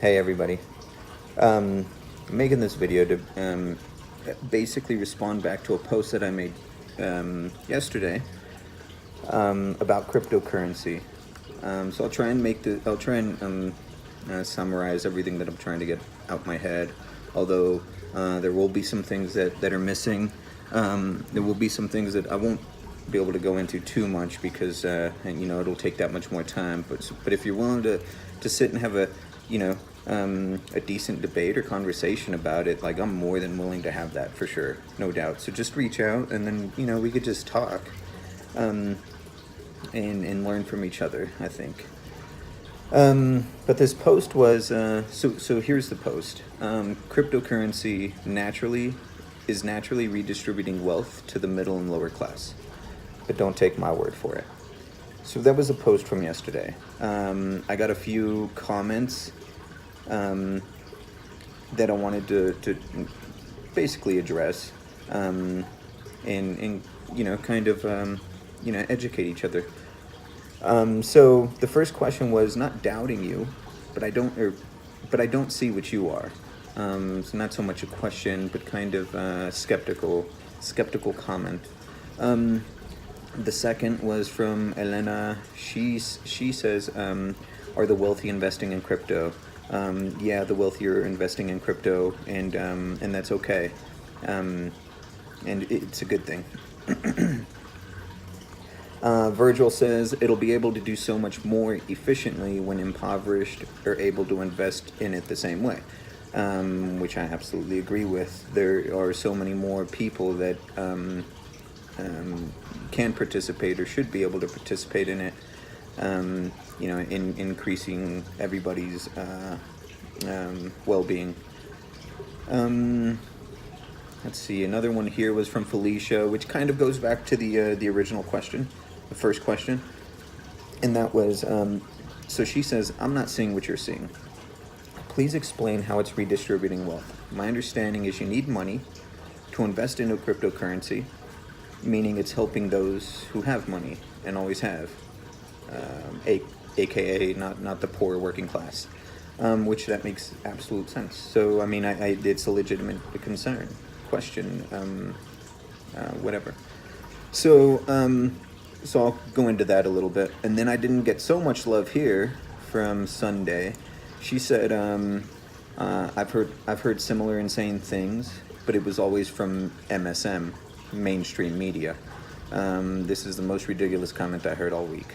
Hey everybody. I'm making this video to basically respond back to a post that I made yesterday about cryptocurrency. So I'll try and summarize everything that I'm trying to get out my head. Although there will be some things that are missing. There will be some things that I won't be able to go into too much because it'll take that much more time. But if you're willing to sit and have a decent debate or conversation about it, like, I'm more than willing to have that for sure, no doubt. So just reach out, and then we could just talk and learn from each other, I think. But this post was so here's the post. Cryptocurrency is naturally redistributing wealth to the middle and lower class, but don't take my word for it. So that was a post from yesterday. I got a few comments that I wanted to basically address and educate each other. So the first question was not doubting you, but I don't see what you are. It's not so much a question, but kind of skeptical comment. The second was from Elena. She says, are the wealthy investing in crypto? Yeah, the wealthy are investing in crypto, and that's okay. And it's a good thing. Virgil says it'll be able to do so much more efficiently when impoverished are able to invest in it the same way, which I absolutely agree with. There are so many more people that can participate or should be able to participate in it, in increasing everybody's well-being. Let's see, another one here was from Felicia, which kind of goes back to the original question, the first question. And that was, so she says, I'm not seeing what you're seeing. Please explain how it's redistributing wealth. My understanding is you need money to invest into cryptocurrency, meaning it's helping those who have money and always have, aka not the poor working class, which that makes absolute sense. So I mean, it's a legitimate question, whatever. So I'll go into that a little bit, and then I didn't get so much love here from Sunday. She said, I've heard similar insane things, but it was always from MSM, mainstream media. This is the most ridiculous comment I heard all week,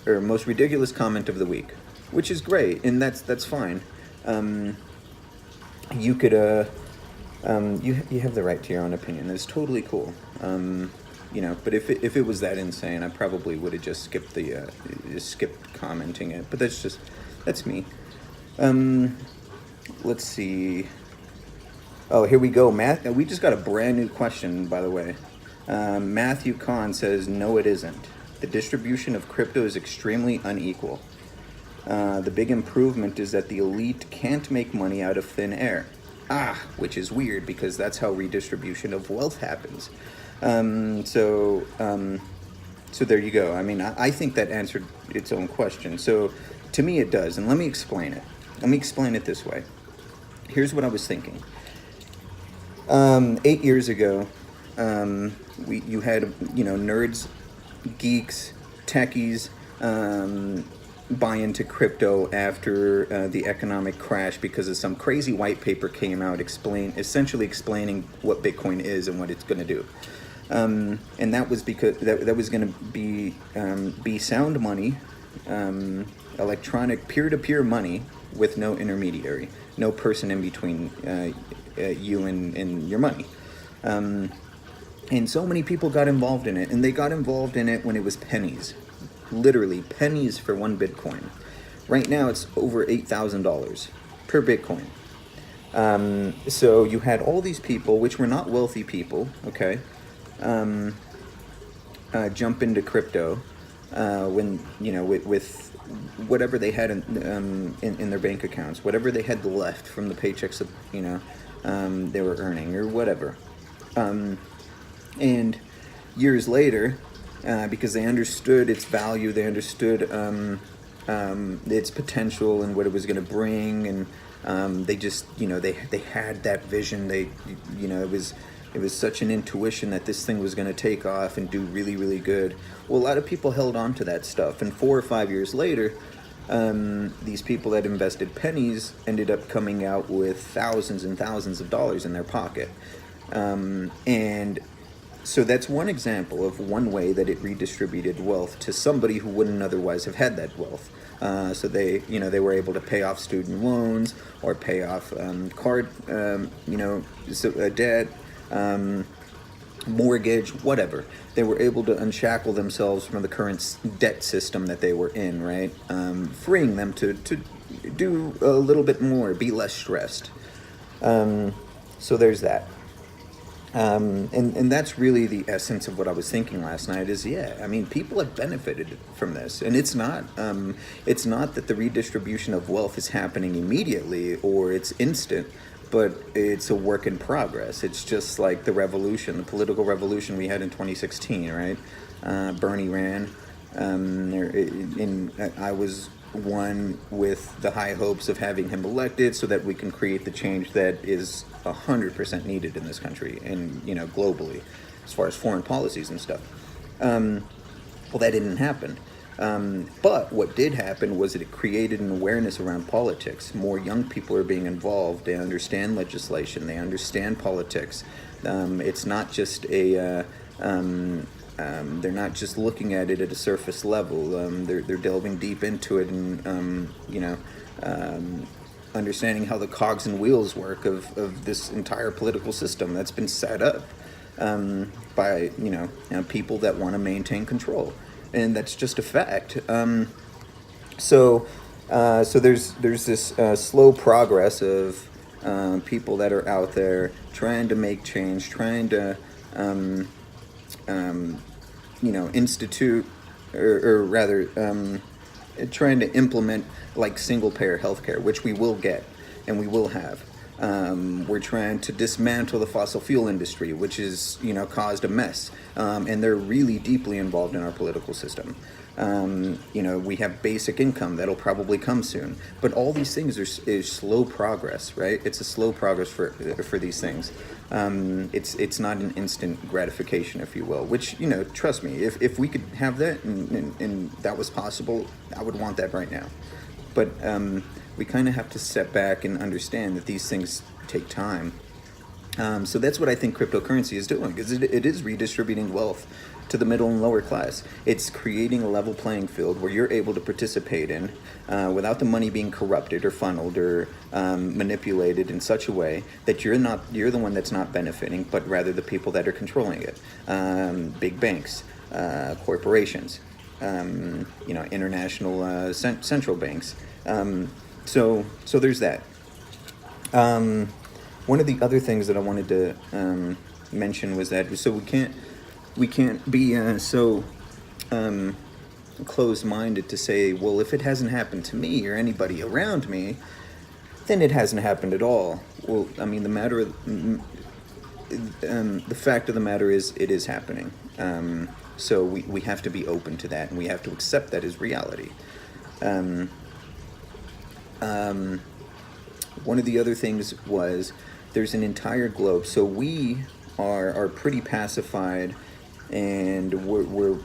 or most ridiculous comment of the week, which is great, and that's fine. You could you have the right to your own opinion. It's totally cool. But if it was that insane, I probably would have just skipped commenting it. But that's me. Let's see. Oh, here we go. We just got a brand new question, by the way. Matthew Kahn says, no, it isn't. The distribution of crypto is extremely unequal. The big improvement is that the elite can't make money out of thin air. Which is weird because that's how redistribution of wealth happens. So there you go. I mean, I think that answered its own question. So to me it does, and let me explain it. Let me explain it this way. Here's what I was thinking. 8 years ago, you had nerds, geeks, techies buy into crypto after the economic crash because of some crazy white paper came out essentially explaining what Bitcoin is and what it's going to do. And that was because that was going to be sound money, electronic peer-to-peer money with no intermediary, no person in between you and your money. And so many people got involved in it, and they got involved in it when it was pennies. Literally pennies for one Bitcoin. Right now it's over $8,000 per Bitcoin. So you had all these people, which were not wealthy people, okay, jump into crypto when with whatever they had in their bank accounts, whatever they had left from the paychecks that they were earning or whatever. And years later, because they understood its value, they understood its potential and what it was going to bring, and they just, they had that vision. It was such an intuition that this thing was going to take off and do really, really good. Well, a lot of people held on to that stuff, and 4 or 5 years later, these people that invested pennies ended up coming out with thousands and thousands of dollars in their pocket. And so that's one example of one way that it redistributed wealth to somebody who wouldn't otherwise have had that wealth. So they were able to pay off student loans or pay off card, debt, mortgage, whatever. They were able to unshackle themselves from the current debt system that they were in, right? Freeing them to do a little bit more, be less stressed. So there's that. And that's really the essence of what I was thinking last night is, people have benefited from this. And it's not that the redistribution of wealth is happening immediately or it's instant, but it's a work in progress. It's just like the political revolution we had in 2016, right? Bernie ran, and I was one with the high hopes of having him elected so that we can create the change that is 100% needed in this country and, globally, as far as foreign policies and stuff. Well, that didn't happen. But what did happen was that it created an awareness around politics. More young people are being involved. They understand legislation. They understand politics. It's not just they're not just looking at it at a surface level. They're delving deep into it and, understanding how the cogs and wheels work of this entire political system that's been set up by, people that want to maintain control. And that's just a fact. So there's this slow progress of people that are out there trying to make change, trying to institute, or rather, trying to implement like single-payer healthcare, which we will get and we will have. We're trying to dismantle the fossil fuel industry, which is, caused a mess. And they're really deeply involved in our political system. We have basic income that'll probably come soon. But all these things is slow progress, right? It's a slow progress for these things. It's not an instant gratification, if you will, which, trust me, if we could have that and that was possible, I would want that right now. But we kind of have to step back and understand that these things take time. So that's what I think cryptocurrency is doing, because it is redistributing wealth to the middle and lower class. It's creating a level playing field where you're able to participate in without the money being corrupted or funneled or manipulated in such a way that you're the one that's not benefiting, but rather the people that are controlling it. Big banks, corporations, international central banks. So there's that. One of the other things that I wanted to mention was that we can't be so closed-minded to say, well, if it hasn't happened to me or anybody around me, then it hasn't happened at all. Well, I mean, the fact of the matter is, it is happening. So we have to be open to that, and we have to accept that as reality. One of the other things was there's an entire globe. So we are pretty pacified, and we're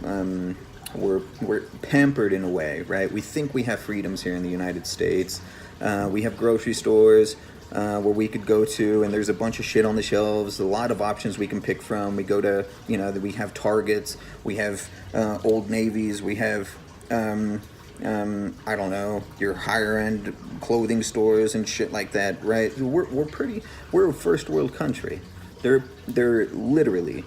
pampered in a way, right? We think we have freedoms here in the United States. We have grocery stores where we could go to, and there's a bunch of shit on the shelves, a lot of options we can pick from. We go to, we have Targets, we have Old Navies, we have I don't know, your higher end clothing stores and shit like that, right? We're a first world country. They're literally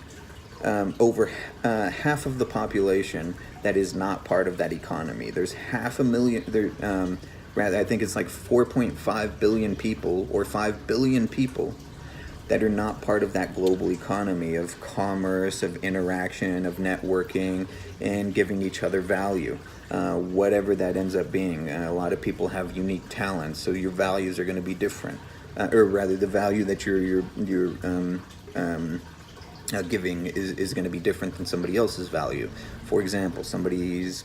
over half of the population that is not part of that economy. There's 500,000, I think it's like 4.5 billion people or 5 billion people that are not part of that global economy of commerce, of interaction, of networking, and giving each other value. Whatever that ends up being. A lot of people have unique talents, so your values are going to be different, or rather, the value that giving is going to be different than somebody else's value. For example, somebody's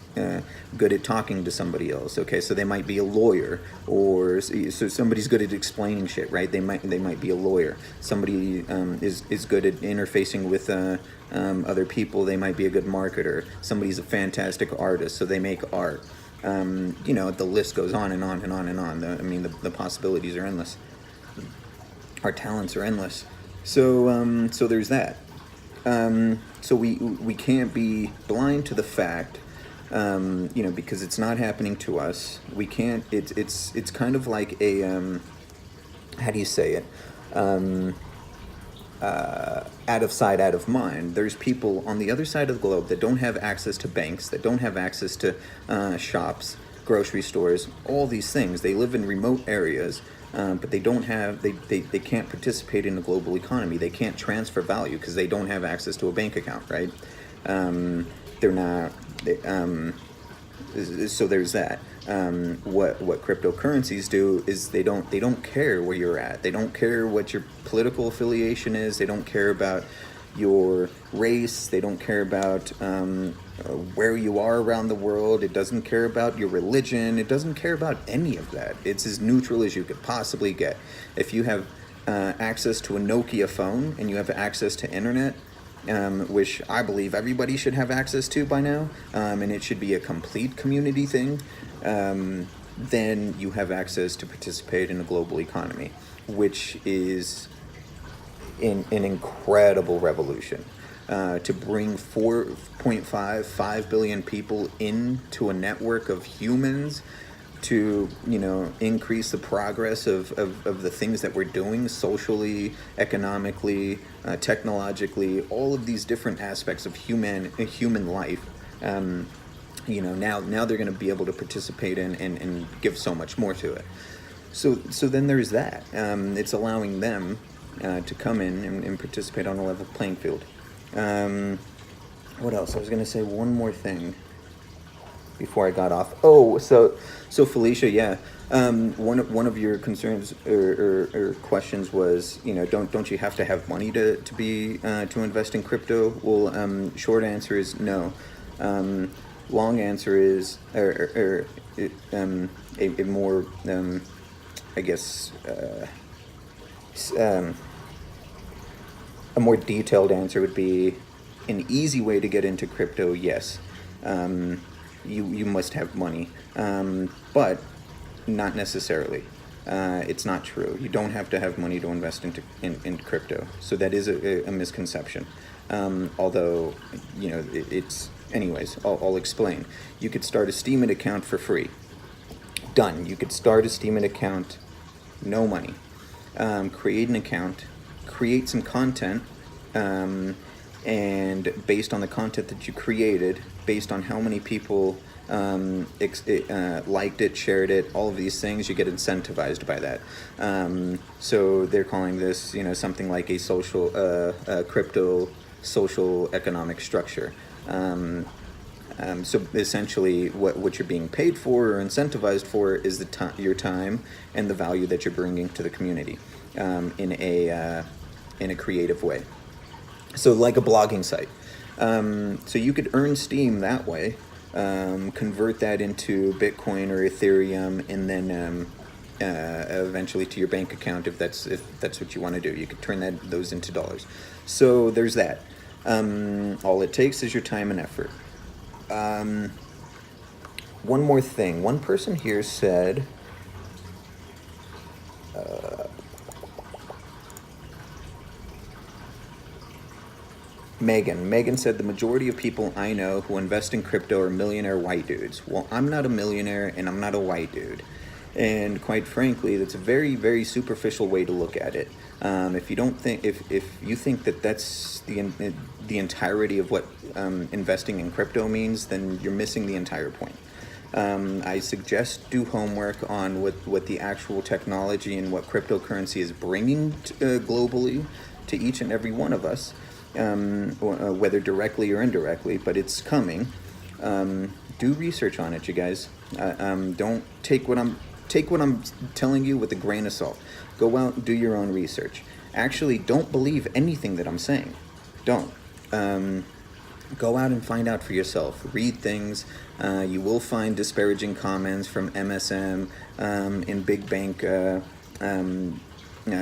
good at talking to somebody else. Okay, so they might be a lawyer, or so somebody's good at explaining shit, right? They might be a lawyer. Somebody is good at interfacing with other people. They might be a good marketer. Somebody's a fantastic artist, so they make art. The list goes on and on and on and on. The possibilities are endless. Our talents are endless. So there's that. So we can't be blind to the fact, because it's not happening to us. We can't. It's kind of like a how do you say it? Out of sight, out of mind. There's people on the other side of the globe that don't have access to banks, that don't have access to shops, grocery stores, all these things. They live in remote areas. But they don't have, they can't participate in the global economy. They can't transfer value because they don't have access to a bank account, right? They're not, so there's that. What cryptocurrencies do is they don't care where you're at. They don't care what your political affiliation is. They don't care about your race. They don't care about where you are around the world. It doesn't care about your religion. It doesn't care about any of that. It's as neutral as you could possibly get. If you have access to a Nokia phone and you have access to internet, which I believe everybody should have access to by now, and it should be a complete community thing, then you have access to participate in a global economy, which is an incredible revolution. To bring 4.5 billion people into a network of humans, to increase the progress of the things that we're doing socially, economically, technologically, all of these different aspects of human life. Now they're going to be able to participate in and give so much more to it. So then there's that. It's allowing them to come in and participate on a level playing field. What else? I was going to say one more thing before I got off. Oh, so Felicia, yeah. One of your concerns or questions was, don't you have to have money to invest in crypto? Well, short answer is no. Long answer is, a more, I guess, a more detailed answer would be an easy way to get into crypto. Yes, you must have money, but not necessarily. It's not true. You don't have to have money to invest in crypto. So that is a misconception. Although it's anyways. I'll explain. You could start a Steemit account for free. Done. You could start a Steemit account, no money. Create an account. Create some content, and based on the content that you created, based on how many people liked it, shared it, all of these things, you get incentivized by that. So they're calling this, something like a social, crypto social economic structure. So essentially, what you're being paid for or incentivized for is your time and the value that you're bringing to the community in a creative way. So like a blogging site. So you could earn Steem that way, convert that into Bitcoin or Ethereum, and then eventually to your bank account if that's what you want to do. You could turn those into dollars. So there's that. All it takes is your time and effort. One more thing. One person here said, Megan said, the majority of people I know who invest in crypto are millionaire white dudes. Well, I'm not a millionaire and I'm not a white dude. And quite frankly, that's a very, very superficial way to look at it. If you think that that's the entirety of what investing in crypto means, then you're missing the entire point. I suggest do homework on what the actual technology and what cryptocurrency is bringing globally to each and every one of us, whether directly or indirectly, but it's coming. Do research on it, you guys. Don't take what I'm telling you with a grain of salt. Go out and do your own research. Actually, don't believe anything that I'm saying. don't. Go out and find out for yourself. Read things. You will find disparaging comments from MSM in big bank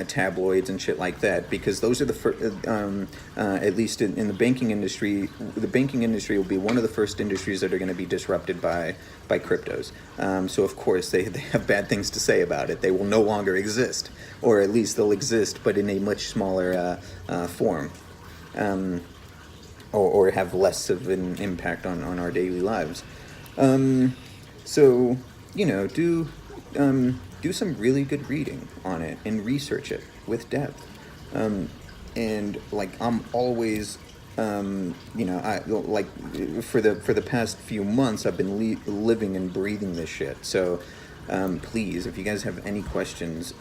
tabloids and shit like that, because those are the first, at least in the banking industry, the banking industry will be one of the first industries that are going to be disrupted by cryptos. So of course they have bad things to say about it. They will no longer exist, or at least they'll exist, but in a much smaller form. Or have less of an impact on our daily lives. So, you know, do some really good reading on it and research it with depth. And like, I'm always, you know, I like for the past few months I've been living and breathing this shit. So please, if you guys have any questions,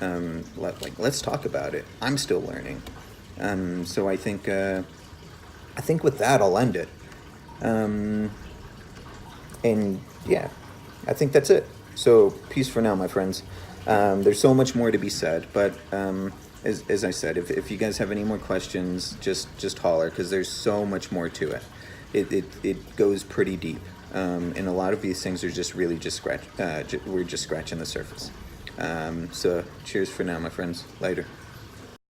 let's talk about it. I'm still learning. So I think with that I'll end it. And yeah, I think that's it. So peace for now, my friends. There's so much more to be said, but as I said, if you guys have any more questions, just holler, because there's so much more to it. It goes pretty deep, and a lot of these things are just really we're just scratching the surface. So cheers for now, my friends. Later.